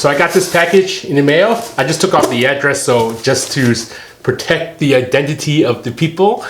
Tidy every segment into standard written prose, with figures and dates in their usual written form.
So I got this package in the mail. I just took off the address, so just to protect the identity of the people.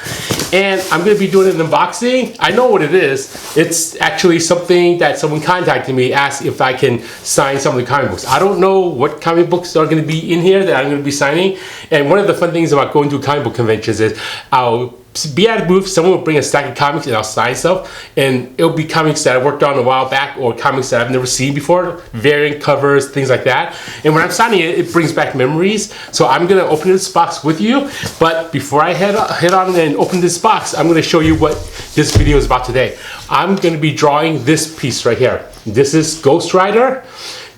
And I'm gonna be doing an unboxing. I know what it is. It's actually something that someone contacted me, asked if I can sign some of the comic books. I don't know what comic books are gonna be in here that I'm gonna be signing. And one of the fun things about going to comic book conventions is I'll be at a booth, someone will bring a stack of comics and I'll sign stuff, and it'll be comics that I worked on a while back or comics that I've never seen before, variant covers, things like that. And when I'm signing it, it brings back memories. So I'm gonna open this box with you, but before I head on and open this box, I'm gonna show you what this video is about today. I'm gonna be drawing this piece right here. This is Ghost Rider.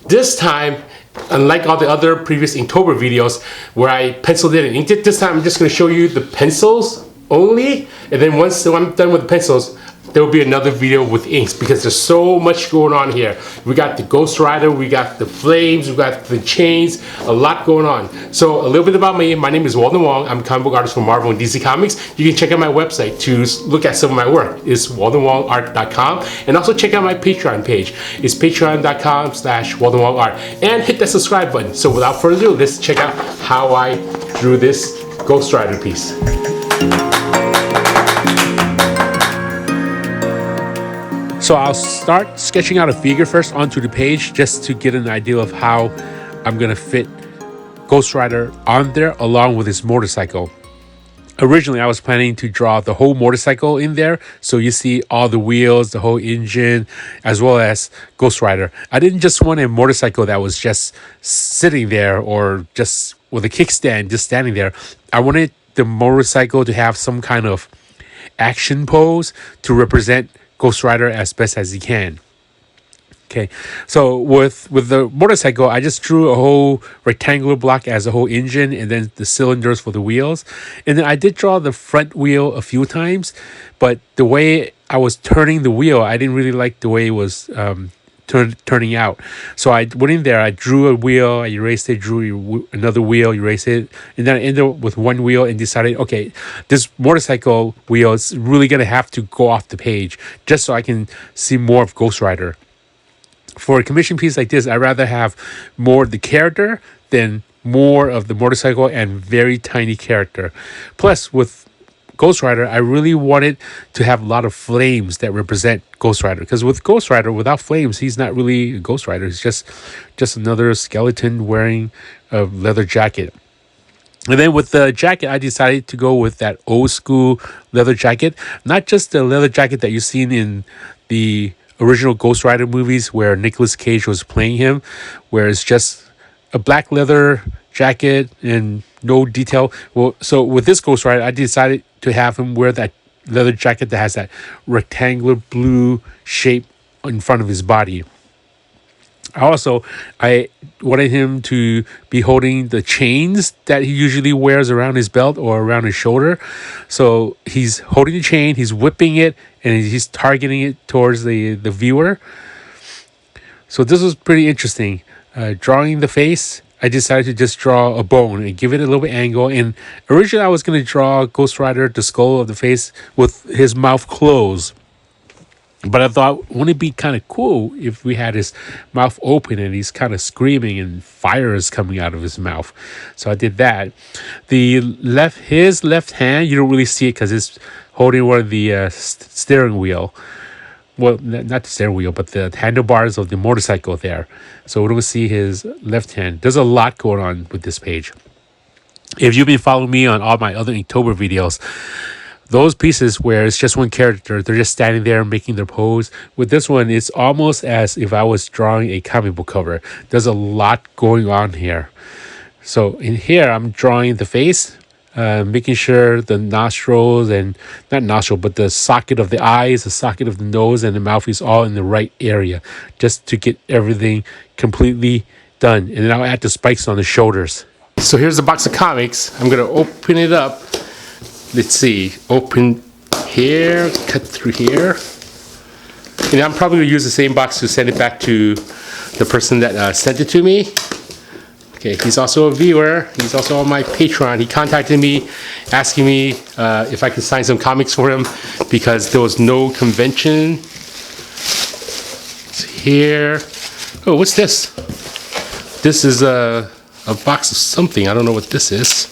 This time, unlike all the other previous Inktober videos where I penciled it and inked it, this time I'm just gonna show you the pencils only, and then once I'm done with the pencils, there will be another video with inks because there's so much going on here. We got the Ghost Rider, we got the flames, we got the chains, a lot going on. So a little bit about me. My name is Walden Wong. I'm a comic book artist for Marvel and DC Comics. You can check out my website to look at some of my work. It's waldenwongart.com, and also check out my Patreon page. It's patreon.com/waldenwongart, and hit that subscribe button. So without further ado, let's check out how I drew this Ghost Rider piece. So I'll start sketching out a figure first onto the page just to get an idea of how I'm gonna fit Ghost Rider on there along with his motorcycle. Originally, I was planning to draw the whole motorcycle in there, so you see all the wheels, the whole engine, as well as Ghost Rider. I didn't just want a motorcycle that was just sitting there or just with a kickstand just standing there. I wanted the motorcycle to have some kind of action pose to represent Ghost Rider as best as he can. Okay, so with the motorcycle, I just drew a whole rectangular block as a whole engine, and then the cylinders for the wheels. And then I did draw the front wheel a few times, but the way I was turning the wheel, I didn't really like the way it was turning out. So I went in there, I drew a wheel, I erased it, drew another wheel, erased it, and then I ended up with one wheel and decided, okay, this motorcycle wheel is really gonna have to go off the page just so I can see more of Ghost Rider. For a commission piece like this, I'd rather have more of the character than more of the motorcycle and very tiny character. Plus, with Ghost Rider, I really wanted to have a lot of flames that represent Ghost Rider, because with Ghost Rider, without flames, he's not really a Ghost Rider. He's just another skeleton wearing a leather jacket. And then with the jacket, I decided to go with that old school leather jacket, not just the leather jacket that you've seen in the original Ghost Rider movies where Nicolas Cage was playing him, where it's just a black leather jacket and no detail. Well, so with this Ghost Rider, I decided to have him wear that leather jacket that has that rectangular blue shape in front of his body. I wanted him to be holding the chains that he usually wears around his belt or around his shoulder. So he's holding the chain, he's whipping it, and he's targeting it towards the viewer. So this was pretty interesting. Drawing the face, I decided to just draw a bone and give it a little bit angle. And originally I was going to draw Ghost Rider, the skull of the face, with his mouth closed. But I thought, wouldn't it be kind of cool if we had his mouth open and he's kind of screaming and fire is coming out of his mouth? So I did that. His left hand, you don't really see it because it's holding one of the steering wheel. Well, not the steering wheel, but the handlebars of the motorcycle there. So we don't see his left hand. There's a lot going on with this page. If you've been following me on all my other Inktober videos, those pieces where it's just one character, they're just standing there making their pose. With this one, it's almost as if I was drawing a comic book cover. There's a lot going on here. So in here, I'm drawing the face, making sure the nostrils and not nostril, but the socket of the eyes, the socket of the nose, and the mouth is all in the right area, just to get everything completely done. And then I'll add the spikes on the shoulders. So here's the box of comics. I'm gonna open it up. Let's see, open here, cut through here. And I'm probably gonna use the same box to send it back to the person that sent it to me. Okay, he's also a viewer. He's also on my Patreon. He contacted me asking me if I could sign some comics for him because there was no convention. It's here. Oh, what's this? This is a box of something. I don't know what this is.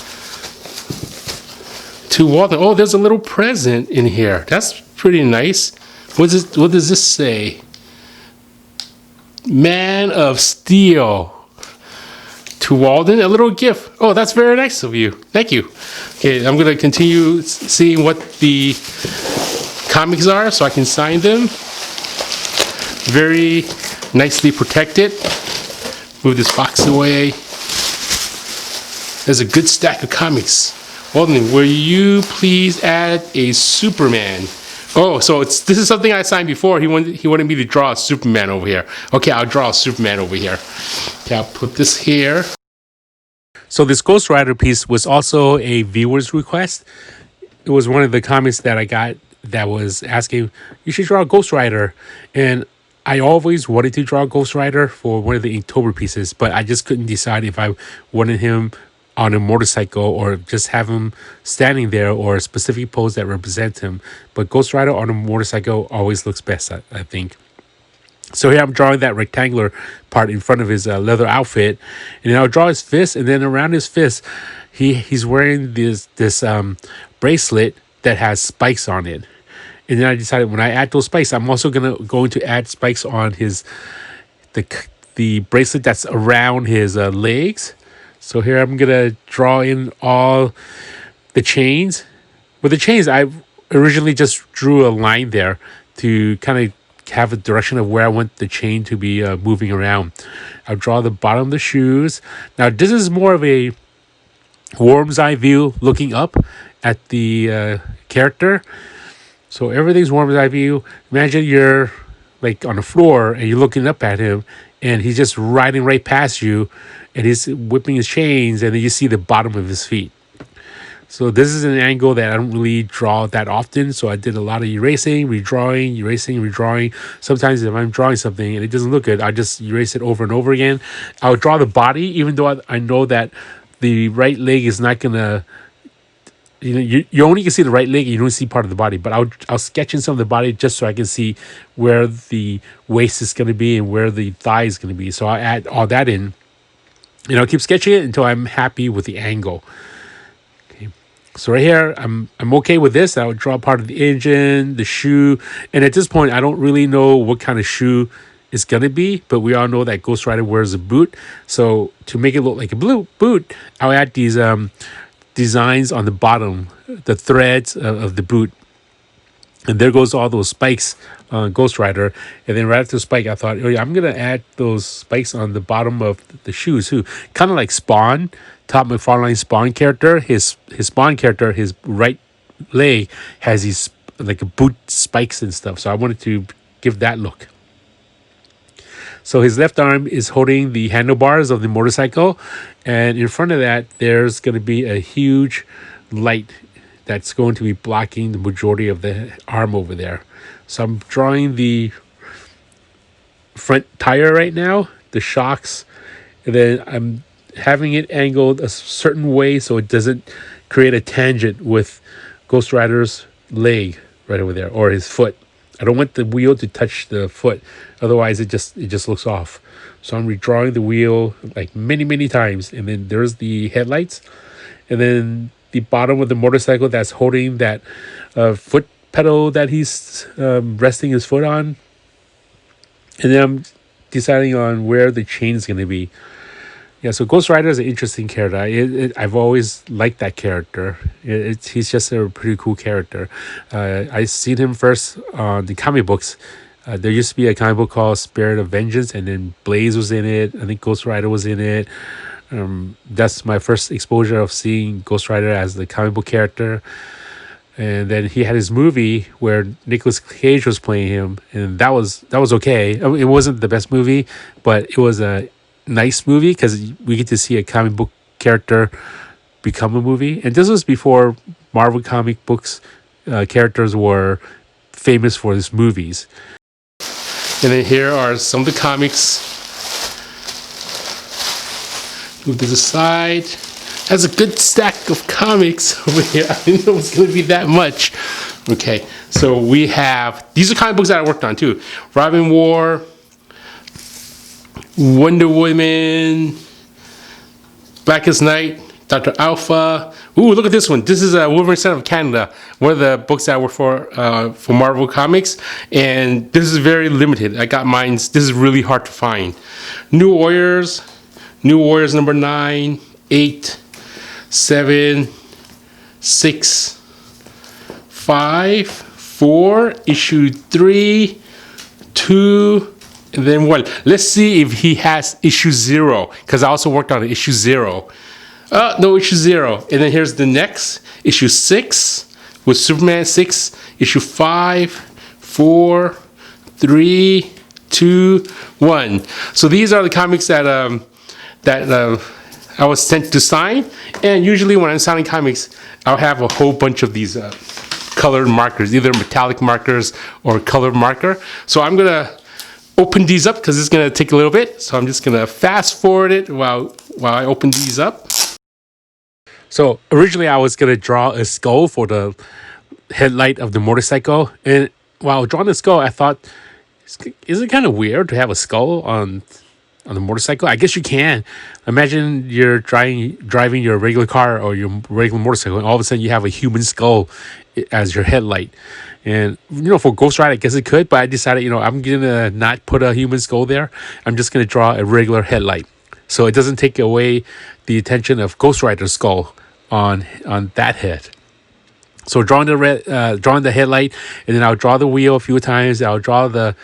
To Walden. Oh, there's a little present in here. That's pretty nice. What does this say? Man of Steel. To Walden, a little gift. Oh, that's very nice of you. Thank you. Okay, I'm gonna continue seeing what the comics are so I can sign them. Very nicely protected. Move this box away. There's a good stack of comics. Walden, will you please add a Superman? Oh, so this is something I signed before. He wanted me to draw a Superman over here. Okay, I'll draw a Superman over here. Okay, I'll put this here. So this Ghost Rider piece was also a viewer's request. It was one of the comments that I got that was asking, you should draw a Ghost Rider. And I always wanted to draw a Ghost Rider for one of the Inktober pieces, but I just couldn't decide if I wanted him on a motorcycle or just have him standing there or a specific pose that represents him. But Ghost Rider on a motorcycle always looks best, I think. So here I'm drawing that rectangular part in front of his leather outfit, and then I'll draw his fist, and then around his fist, he's wearing this bracelet that has spikes on it. And then I decided when I add those spikes, I'm also going to add spikes on the bracelet that's around his legs. So here I'm gonna draw in all the chains. With the chains, I originally just drew a line there to kind of have a direction of where I want the chain to be moving around. I'll draw the bottom of the shoes. Now this is more of a worm's eye view looking up at the character. So everything's worm's eye view. Imagine you're like on the floor and you're looking up at him and he's just riding right past you and he's whipping his chains and then you see the bottom of his feet. So this is an angle that I don't really draw that often. So I did a lot of erasing, redrawing, erasing, redrawing. Sometimes if I'm drawing something and it doesn't look good, I just erase it over and over again. I'll draw the body, even though I know that the right leg is not gonna, you only can see the right leg and you don't see part of the body. But I'll sketch in some of the body just so I can see where the waist is gonna be and where the thigh is gonna be. So I'll add all that in, and I'll keep sketching it until I'm happy with the angle. So right here, I'm okay with this. I would draw part of the engine, the shoe, and at this point, I don't really know what kind of shoe it's gonna be, but we all know that Ghost Rider wears a boot. So to make it look like a blue boot, I'll add these designs on the bottom, the threads of the boot. And there goes all those spikes on Ghost Rider. And then right after the spike, I thought, oh yeah, I'm gonna add those spikes on the bottom of the shoes too, kind of like Spawn. Todd McFarlane's Spawn character, his Spawn character, his right leg has these like boot spikes and stuff. So I wanted to give that look. So his left arm is holding the handlebars of the motorcycle, and in front of that, there's going to be a huge light that's going to be blocking the majority of the arm over there. So I'm drawing the front tire right now, the shocks, and then I'm having it angled a certain way so it doesn't create a tangent with Ghost Rider's leg right over there, or his foot. I don't want the wheel to touch the foot, otherwise it just looks off. So I'm redrawing the wheel like many times, and then there's the headlights, and then the bottom of the motorcycle that's holding that foot pedal that he's resting his foot on, and then I'm deciding on where the chain is going to be. Yeah, so Ghost Rider is an interesting character. I've always liked that character. He's just a pretty cool character. I seen him first on the comic books. There used to be a comic book called Spirit of Vengeance, and then Blaze was in it. I think Ghost Rider was in it. That's my first exposure of seeing Ghost Rider as the comic book character. And then he had his movie where Nicolas Cage was playing him, and that was okay. I mean, it wasn't the best movie, but it was a nice movie because we get to see a comic book character become a movie. And this was before Marvel comic books characters were famous for these movies. And then here are some of the comics. Move to the side. That's a good stack of comics over here. I didn't know it was going to be that much. Okay, so these are comic books that I worked on too. Robin War, Wonder Woman, Blackest Night, Dr. Alpha. Ooh, look at this one. This is a Wolverine Son of Canada, one of the books that were for Marvel Comics, and this is very limited. I got mine. This is really hard to find. New Warriors number 9, 8, 7, 6, 5, 4, issue 3, 2, and then 1. Let's see if he has issue 0, because I also worked on issue 0. No, issue 0. And then here's the next, issue 6, with Superman 6, issue 5, 4, 3, 2, 1. So these are the comics that I was sent to sign. And usually when I'm signing comics, I'll have a whole bunch of these colored markers, either metallic markers or colored marker. So I'm gonna open these up because it's gonna take a little bit. So I'm just gonna fast forward it while I open these up. So originally I was going to draw a skull for the headlight of the motorcycle. And while drawing the skull, I thought, is it kind of weird to have a skull on the motorcycle? I guess you can. Imagine you're driving your regular car or your regular motorcycle, and all of a sudden you have a human skull as your headlight. And, for Ghost Rider, I guess it could, but I decided, I'm going to not put a human skull there. I'm just going to draw a regular headlight. So it doesn't take away the attention of Ghost Rider's skull on that head. So drawing the headlight, and then I'll draw the wheel a few times. I'll draw the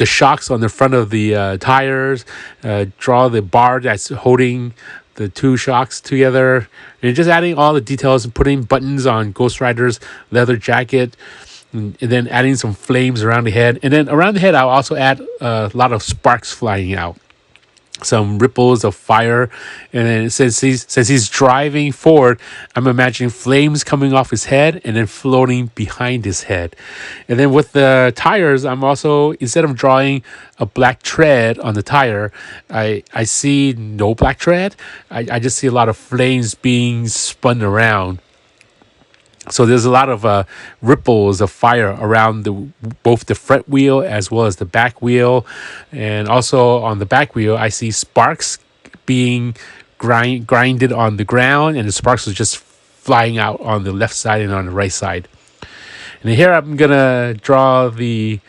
shocks on the front of the tires. Draw the bar that's holding the two shocks together, and just adding all the details and putting buttons on Ghost Rider's leather jacket. And then adding some flames around the head. And then around the head, I'll also add a lot of sparks flying out. Some ripples of fire, and then since he's driving forward, I'm imagining flames coming off his head and then floating behind his head. And then with the tires, I'm also, instead of drawing a black tread on the tire, I see no black tread. I just see a lot of flames being spun around. So there's a lot of ripples of fire around both the front wheel as well as the back wheel. And also on the back wheel, I see sparks being grinded on the ground, and the sparks are just flying out on the left side and on the right side. And here I'm going to draw the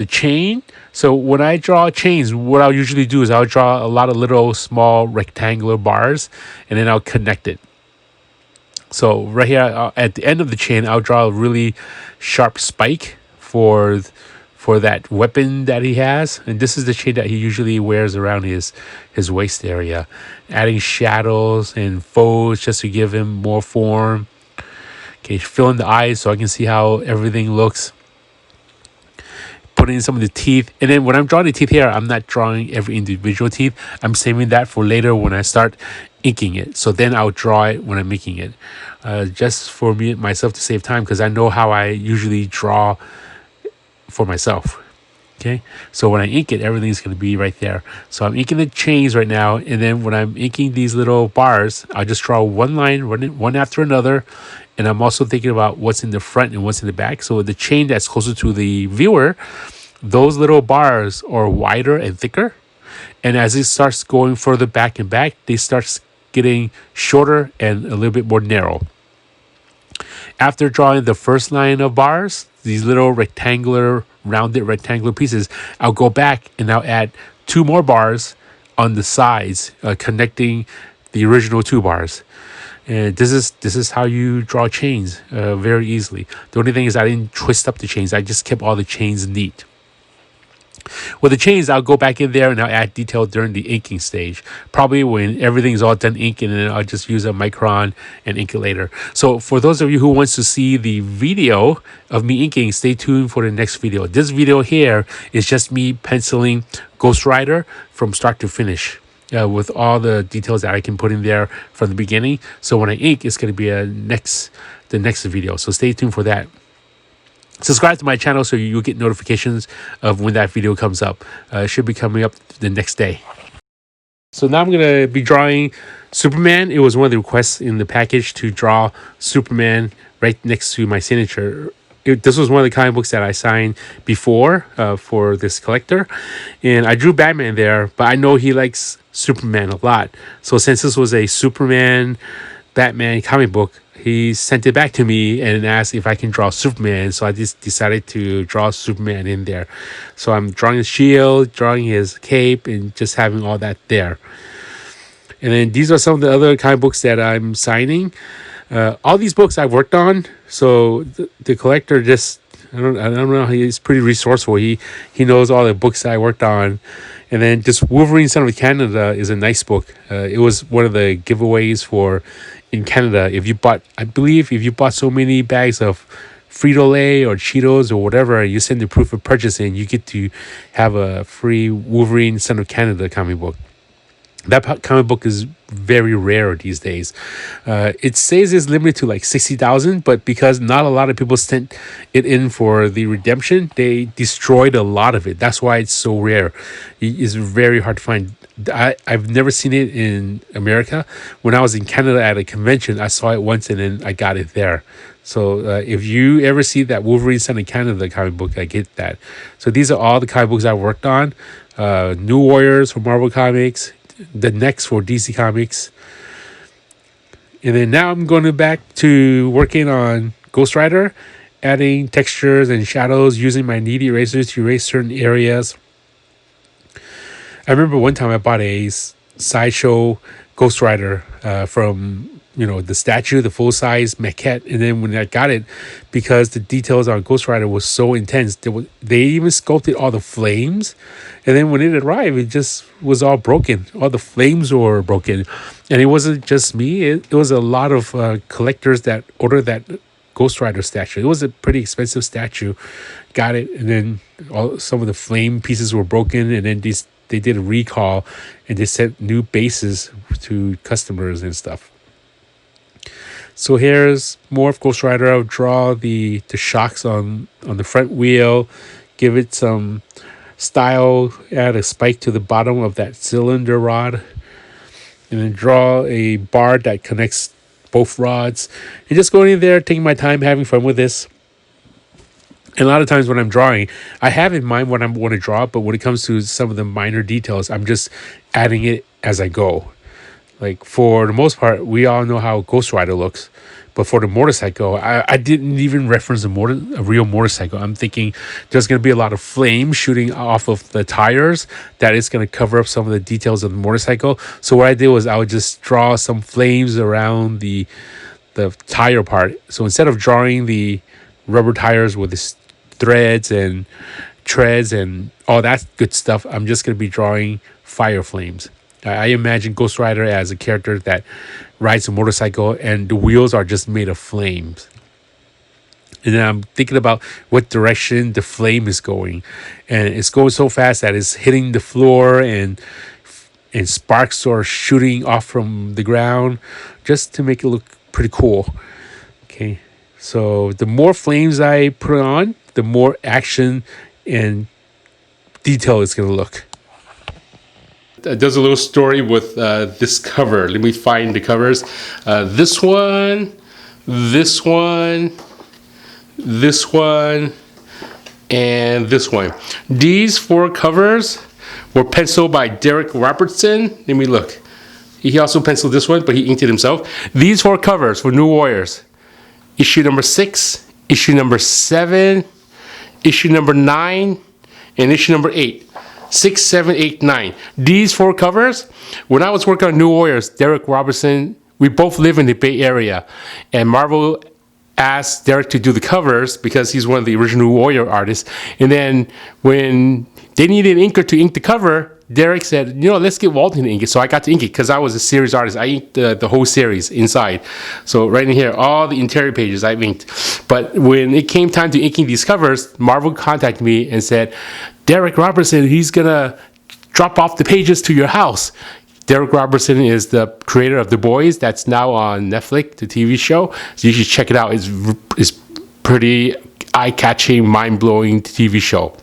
chain. So when I draw chains, what I'll usually do is I'll draw a lot of little small rectangular bars, and then I'll connect it. So right here at the end of the chain, I'll draw a really sharp spike for that weapon that he has. And this is the chain that he usually wears around his waist area. Adding shadows and folds just to give him more form. Okay, fill in the eyes so I can see how everything looks. Putting in some of the teeth. And then when I'm drawing the teeth here, I'm not drawing every individual teeth. I'm saving that for later when I start inking it. So then I'll draw it when I'm making it. Just for myself to save time, because I know how I usually draw for myself. Okay, so when I ink it, everything's going to be right there. So I'm inking the chains right now, and then when I'm inking these little bars, I'll just draw one line, one after another. And I'm also thinking about what's in the front and what's in the back. So the chain that's closer to the viewer, those little bars are wider and thicker. And as it starts going further back and back, they start getting shorter and a little bit more narrow. After drawing the first line of bars, these little rounded rectangular pieces, I'll go back and I'll add 2 more bars on the sides, connecting the original 2 bars. And this is how you draw chains very easily. The only thing is I didn't twist up the chains. I just kept all the chains neat. With the chains, I'll go back in there and I'll add detail during the inking stage. Probably when everything's all done inking, and then I'll just use a micron and ink it later. So for those of you who wants to see the video of me inking, stay tuned for the next video. This video here is just me penciling Ghost Rider from start to finish. With all the details that I can put in there from the beginning. So when I ink, it's going to be the next video. So stay tuned for that. Subscribe to my channel so you'll get notifications of when that video comes up. It should be coming up the next day. So now I'm going to be drawing Superman. It was one of the requests in the package to draw Superman right next to my signature this was one of the comic books that I signed before for this collector, and I drew Batman there, but I know he likes Superman a lot. So since this was a Superman Batman comic book, he sent it back to me and asked if I can draw Superman. So I just decided to draw Superman in there. So I'm drawing his shield, drawing his cape, and just having all that there. And then these are some of the other comic books that I'm signing. All these books I've worked on. So the collector just I don't know. He's pretty resourceful. He knows all the books I worked on. And then just Wolverine Son of Canada is a nice book. It was one of the giveaways for in Canada. I believe if you bought so many bags of Frito-Lay or Cheetos or whatever, you send the proof of purchase in, you get to have a free Wolverine Son of Canada comic book. That comic book is very rare these days. It says it's limited to like 60,000, but because not a lot of people sent it in for the redemption, they destroyed a lot of it. That's why it's so rare. It's very hard to find. I've never seen it in America. When I was in Canada at a convention, I saw it once and then I got it there. So if you ever see that Wolverine Son of Canada comic book, I get that. So these are all the comic books I worked on. New Warriors for Marvel Comics, the next for DC Comics. And then now I'm going back to working on Ghost Rider, adding textures and shadows, using my knead erasers to erase certain areas. I remember one time I bought a sideshow Ghost Rider from the statue, the full size maquette, and then when I got it, because the details on Ghost Rider was so intense, they even sculpted all the flames, and then when it arrived, it just was all broken. All the flames were broken, and it wasn't just me. It was a lot of collectors that ordered that Ghost Rider statue. It was a pretty expensive statue. Got it, and then some of the flame pieces were broken, and then they did a recall, and they sent new bases to customers and stuff. So here's more of Ghost Rider. I'll draw the shocks on the front wheel, give it some style, add a spike to the bottom of that cylinder rod, and then draw a bar that connects both rods. And just going in there, taking my time, having fun with this. And a lot of times when I'm drawing, I have in mind what I want to draw, but when it comes to some of the minor details, I'm just adding it as I go. Like for the most part, we all know how Ghost Rider looks, but for the motorcycle, I didn't even reference a real motorcycle. I'm thinking there's going to be a lot of flames shooting off of the tires that is going to cover up some of the details of the motorcycle. So what I did was I would just draw some flames around the tire part. So instead of drawing the rubber tires with the threads and treads and all that good stuff, I'm just going to be drawing fire flames. I imagine Ghost Rider as a character that rides a motorcycle and the wheels are just made of flames. And then I'm thinking about what direction the flame is going. And it's going so fast that it's hitting the floor and sparks are shooting off from the ground just to make it look pretty cool. Okay, so the more flames I put on, the more action and detail it's going to look. Does a little story with this cover. Let me find the covers. This one, this one, this one, and this one. These 4 covers were penciled by Derek Robertson. Let me look. He also penciled this one, but he inked it himself. These 4 covers for New Warriors. Issue number 6, issue number 7, issue number 9, and issue number 8. 6, 7, 8, 9. These 4 covers, when I was working on New Warriors, Derek Robertson, we both live in the Bay Area, and Marvel asked Derek to do the covers because he's one of the original Warrior artists. And then when they needed an inker to ink the cover, Derek said, let's get Walden to ink it. So I got to ink it because I was a series artist. I inked the whole series inside. So right in here, all the interior pages I inked. But when it came time to inking these covers, Marvel contacted me and said, Derek Robertson, he's going to drop off the pages to your house. Derek Robertson is the creator of The Boys. That's now on Netflix, the TV show. So you should check it out. It's pretty eye-catching, mind-blowing TV show.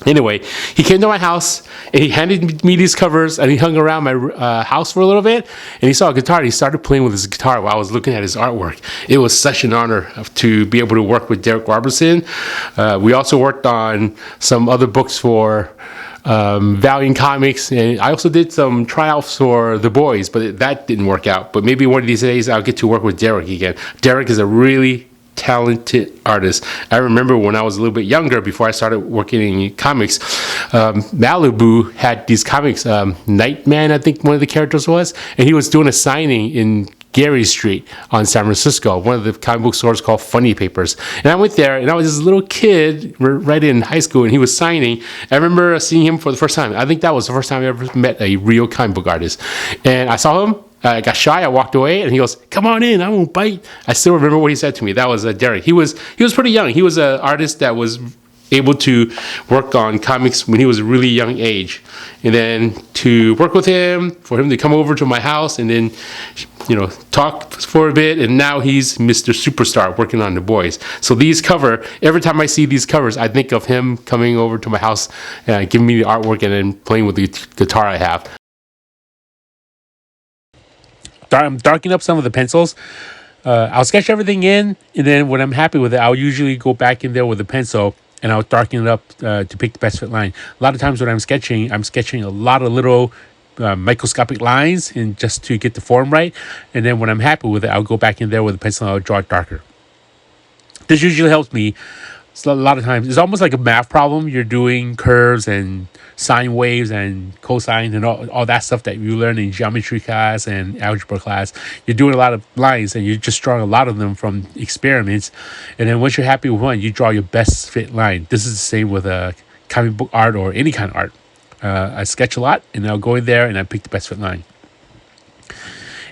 Anyway, he came to my house and he handed me these covers and he hung around my house for a little bit and he saw a guitar and he started playing with his guitar while I was looking at his artwork. It was such an honor to be able to work with Derek Robertson. We also worked on some other books for Valiant Comics, and I also did some tryouts for The Boys, but that didn't work out. But maybe one of these days I'll get to work with Derek again. Derek is a really talented artist. I remember when I was a little bit younger, before I started working in comics, Malibu had these comics, Nightman, I think one of the characters was, and he was doing a signing in Gary Street on San Francisco, one of the comic book stores called Funny Papers. And I went there, and I was this little kid right in high school, and he was signing. I remember seeing him for the first time. I think that was the first time I ever met a real comic book artist. And I saw him. I got shy. I walked away, and he goes, "Come on in. I won't bite." I still remember what he said to me. That was Derek. He was pretty young. He was an artist that was able to work on comics when he was a really young age, and then to work with him, for him to come over to my house, and then talk for a bit, and now he's Mr. Superstar working on The Boys. So every time I see these covers, I think of him coming over to my house, giving me the artwork, and then playing with the guitar I have. I'm darkening up some of the pencils. I'll sketch everything in, and then when I'm happy with it, I'll usually go back in there with a pencil and I'll darken it up to pick the best fit line. A lot of times when I'm sketching a lot of little microscopic lines, and just to get the form right. And then when I'm happy with it, I'll go back in there with a pencil and I'll draw it darker. This usually helps me. So a lot of times it's almost like a math problem. You're doing curves and sine waves and cosine and all that stuff that you learn in geometry class and algebra class. You're doing a lot of lines and you're just drawing a lot of them from experiments. And then once you're happy with one, you draw your best fit line. This is the same with comic book art or any kind of art. I sketch a lot, and I'll go in there and I pick the best fit line.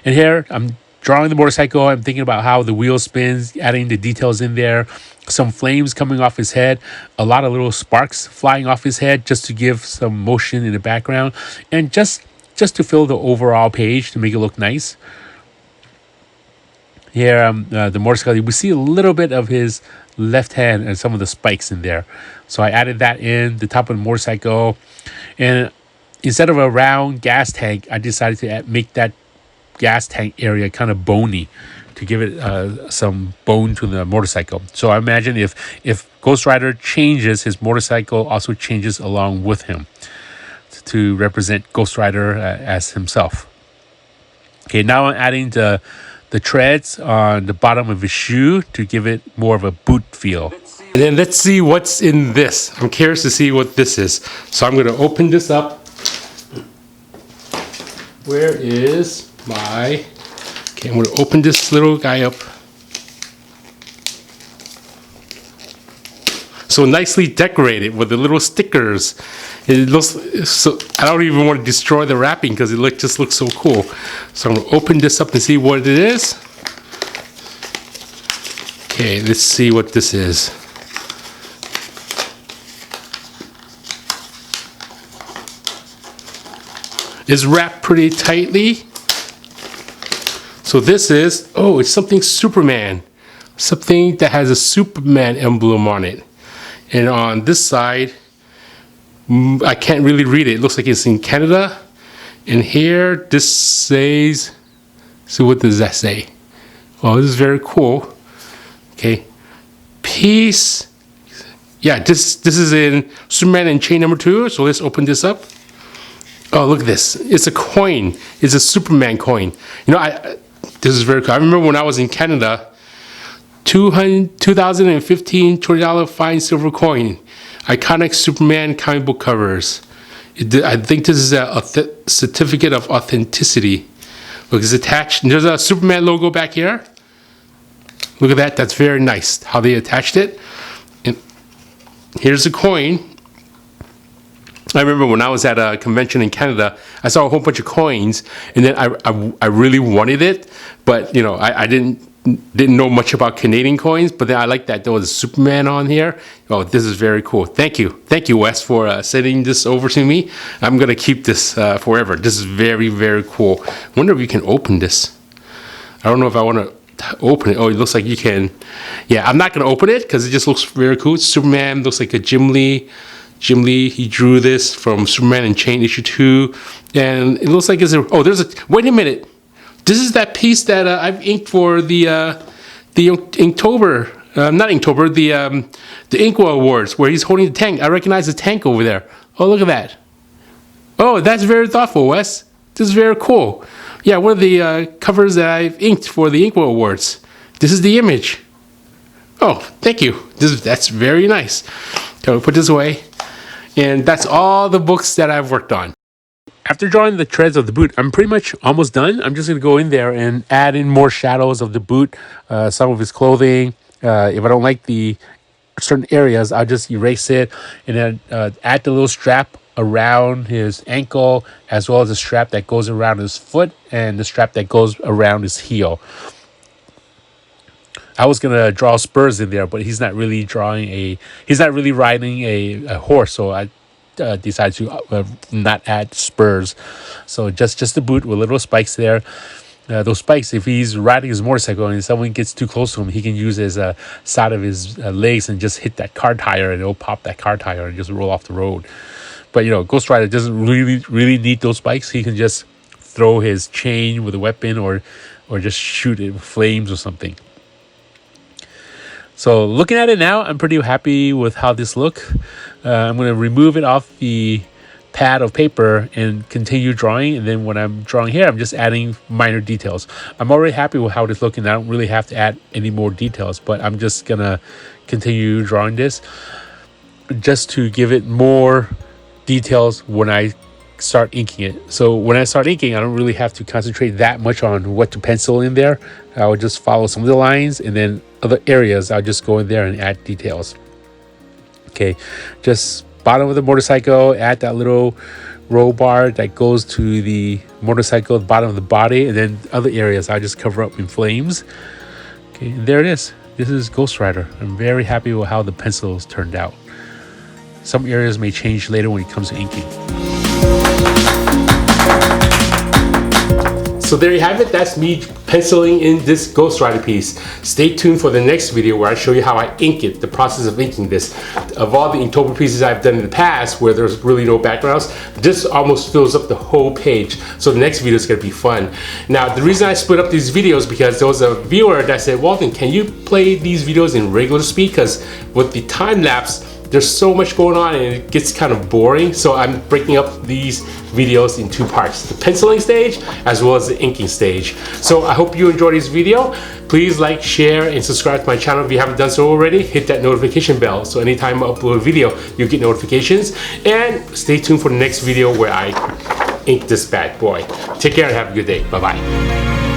And here I'm drawing the motorcycle. I'm thinking about how the wheel spins, adding the details in there. Some flames coming off his head, a lot of little sparks flying off his head, just to give some motion in the background, and just to fill the overall page to make it look nice. Here, the motorcycle, we see a little bit of his left hand and some of the spikes in there. So I added that in the top of the motorcycle, and instead of a round gas tank, I decided to make that gas tank area kind of bony, to give it some bone to the motorcycle. So I imagine if Ghost Rider changes, his motorcycle also changes along with him, to represent Ghost Rider as himself. Okay, now I'm adding the treads on the bottom of his shoe to give it more of a boot feel. And then let's see what's in this. I'm curious to see what this is. So I'm going to open this up. Where is my... Okay, I'm going to open this little guy up. So nicely decorated with the little stickers. It looks so. I don't even want to destroy the wrapping because it just looks so cool. So I'm going to open this up and see what it is. Okay, let's see what this is. It's wrapped pretty tightly. So this is, it's something Superman. Something that has a Superman emblem on it. And on this side, I can't really read it. It looks like it's in Canada. And here, this says, so what does that say? Oh, this is very cool. Okay. Peace. Yeah, this is in Superman and Chain number 2. So let's open this up. Oh, look at this. It's a coin. It's a Superman coin. This is very cool. I remember when I was in Canada, 2015 $20 fine silver coin. Iconic Superman comic book covers. I think this is a certificate of authenticity. Look, it's attached. There's a Superman logo back here. Look at that. That's very nice how they attached it. And here's the coin. I remember when I was at a convention in Canada, I saw a whole bunch of coins, and then I really wanted it, but I didn't know much about Canadian coins. But then I like that there was a Superman on here. Oh, this is very cool. Thank you, Wes, for sending this over to me. I'm gonna keep this forever. This is very, very cool. I wonder if you can open this. I don't know if I want to open it. Oh, it looks like you can. Yeah, I'm not gonna open it because it just looks very cool. Superman looks like a Jim Lee Jim Lee, he drew this from Superman and Chain issue 2. And it looks like it's a, oh, there's a, wait a minute. This is that piece that I've inked for the Inktober, not Inktober, the Inkwell Awards, where he's holding the tank. I recognize the tank over there. Oh, look at that. Oh, that's very thoughtful, Wes. This is very cool. Yeah, one of the covers that I've inked for the Inkwell Awards. This is the image. Oh, thank you. That's very nice. So put this away. And that's all the books that I've worked on. After drawing the treads of the boot, I'm pretty much almost done. I'm just going to go in there and add in more shadows of the boot, some of his clothing. If I don't like the certain areas, I'll just erase it and then add the little strap around his ankle, as well as the strap that goes around his foot and the strap that goes around his heel. I was gonna draw spurs in there, but he's not really riding a horse, so I decided to not add spurs. So just the boot with little spikes there. Those spikes, if he's riding his motorcycle and someone gets too close to him, he can use his side of his legs and just hit that car tire, and it'll pop that car tire and just roll off the road. But Ghost Rider doesn't really need those spikes. He can just throw his chain with a weapon or just shoot it with flames or something. So looking at it now, I'm pretty happy with how this looks. I'm going to remove it off the pad of paper and continue drawing. And then when I'm drawing here, I'm just adding minor details. I'm already happy with how this looks, and I don't really have to add any more details. But I'm just going to continue drawing this just to give it more details when I start inking it. So when I start inking, I don't really have to concentrate that much on what to pencil in there. I will just follow some of the lines, and then other areas I'll just go in there and add details. Okay, just bottom of the motorcycle, add that little roll bar that goes to the motorcycle, the bottom of the body, and then other areas I'll just cover up in flames. Okay, and there it is. This is Ghost Rider. I'm very happy with how the pencils turned out. Some areas may change later when it comes to inking. So there you have it. That's me penciling in this Ghost Rider piece. Stay tuned for the next video where I show you how I ink it, the process of inking this. Of all the Inktober pieces I've done in the past where there's really no backgrounds, this almost fills up the whole page. So the next video is going to be fun. Now, the reason I split up these videos because there was a viewer that said, Walden, can you play these videos in regular speed? Because with the time lapse, there's so much going on and it gets kind of boring. So I'm breaking up these videos in two parts, the penciling stage as well as the inking stage. So I hope you enjoyed this video. Please like, share, and subscribe to my channel if you haven't done so already. Hit that notification bell so anytime I upload a video, you get notifications. And stay tuned for the next video where I ink this bad boy. Take care and have a good day. Bye-bye.